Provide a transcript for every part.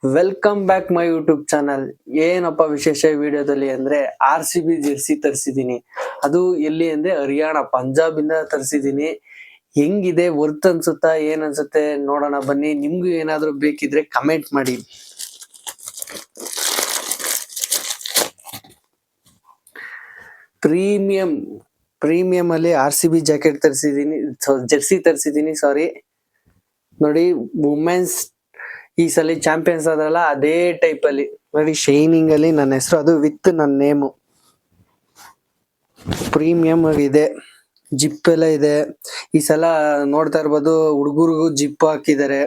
Welcome back my YouTube channel. ಏನಪ್ಪ ವಿಶೇಷ ವಿಡಿಯೋದಲ್ಲಿ ಅಂದ್ರೆ RCB ಜೆರ್ಸಿ ತರಿಸಿದೀನಿ. ಅದು ಎಲ್ಲಿ ಅಂದ್ರೆ ಹರಿಯಾಣ ಪಂಜಾಬ್ ಇಂದ ತರಿಸಿದೀನಿ. ಹೆಂಗಿದೆ, ವರ್ತ್ ಅನ್ಸುತ್ತಾ, ಏನ್ ಅನ್ಸುತ್ತೆ ನೋಡೋಣ ಬನ್ನಿ. ನಿಮ್ಗೂ ಏನಾದ್ರೂ ಬೇಕಿದ್ರೆ ಕಮೆಂಟ್ ಮಾಡಿ. ಪ್ರೀಮಿಯಂ ಅಲ್ಲಿ RCB ಜಾಕೆಟ್ ತರಿಸಿದೀನಿ, ಜೆರ್ಸಿ ತರಿಸಿದೀನಿ ಸಾರಿ. ನೋಡಿ, ವುಮೆನ್ಸ್ ಈ ಸಲ ಚಾಂಪಿಯನ್ಸ್ ಆದ್ರಲ್ಲ ಅದೇ ಟೈಪ್ ಅಲ್ಲಿ ನೋಡಿ, ಶೈನಿಂಗ್ ಅಲ್ಲಿ ನನ್ನ ಹೆಸರು, ಅದು ವಿತ್ ನನ್ನ ನೇಮು. ಪ್ರೀಮಿಯಂ ಇದೆ, ಜಿಪ್ ಎಲ್ಲ ಇದೆ. ಈ ಸಲ ನೋಡ್ತಾ ಇರ್ಬೋದು, ಹುಡುಗರಿಗೂ ಜಿಪ್ ಹಾಕಿದ್ದಾರೆ.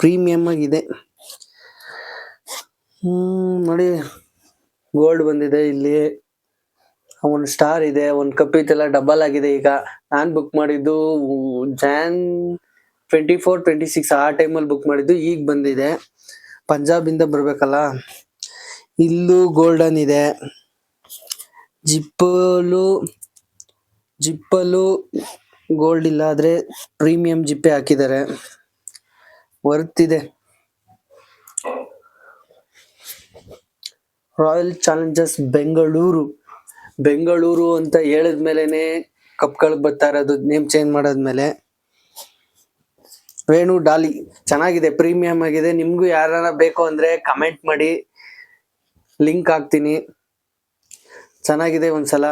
ಪ್ರೀಮಿಯಂ ಆಗಿದೆ. ನೋಡಿ, ಗೋಲ್ಡ್ ಬಂದಿದೆ ಇಲ್ಲಿ, ಒಂದು ಸ್ಟಾರ್ ಇದೆ, ಒಂದು ಕಪ್ ಇದೆಲ್ಲ ಡಬಲ್ ಆಗಿದೆ. ಈಗ ನಾನ್ ಬುಕ್ ಮಾಡಿದ್ದು ಜಾನ್ 24-26 ಆ ಟೈಮಲ್ಲಿ ಬುಕ್ ಮಾಡಿದ್ದು, ಈಗ ಬಂದಿದೆ. ಪಂಜಾಬ್ ಇಂದ ಬರ್ಬೇಕಲ್ಲ. ಇಲ್ಲೂ ಗೋಲ್ಡನ್ ಇದೆ, ಜಿಪ್ಪಲು ಗೋಲ್ಡ್ ಇಲ್ಲ, ಆದ್ರೆ ಪ್ರೀಮಿಯಂ ಜಿಪ್ಪೆ ಹಾಕಿದ್ದಾರೆ. ವರ್ತ್ ಇದೆ. ರಾಯಲ್ ಚಾಲೆಂಜರ್ಸ್ ಬೆಂಗಳೂರು ಅಂತ ಹೇಳಿದ್ಮೇಲೆನೆ ಕಪ್ಗಳು ಬರ್ತಾ ಇರೋದು, ನೇಮ್ ಚೇಂಜ್ ಮಾಡಾದ್ಮೇಲೆ. ವೇಣು ಡಾಲಿ ಚೆನ್ನಾಗಿದೆ, ಪ್ರೀಮಿಯಂ ಆಗಿದೆ. ನಿಮ್ಗೂ ಯಾರ ಬೇಕು ಅಂದ್ರೆ ಕಮೆಂಟ್ ಮಾಡಿ, ಲಿಂಕ್ ಹಾಕ್ತೀನಿ. ಚೆನ್ನಾಗಿದೆ. ಒಂದ್ಸಲ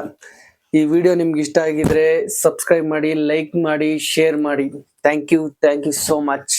ಈ ವಿಡಿಯೋ ನಿಮ್ಗೆ ಇಷ್ಟ ಆಗಿದ್ರೆ ಸಬ್ಸ್ಕ್ರೈಬ್ ಮಾಡಿ, ಲೈಕ್ ಮಾಡಿ, ಶೇರ್ ಮಾಡಿ. Thank you so much.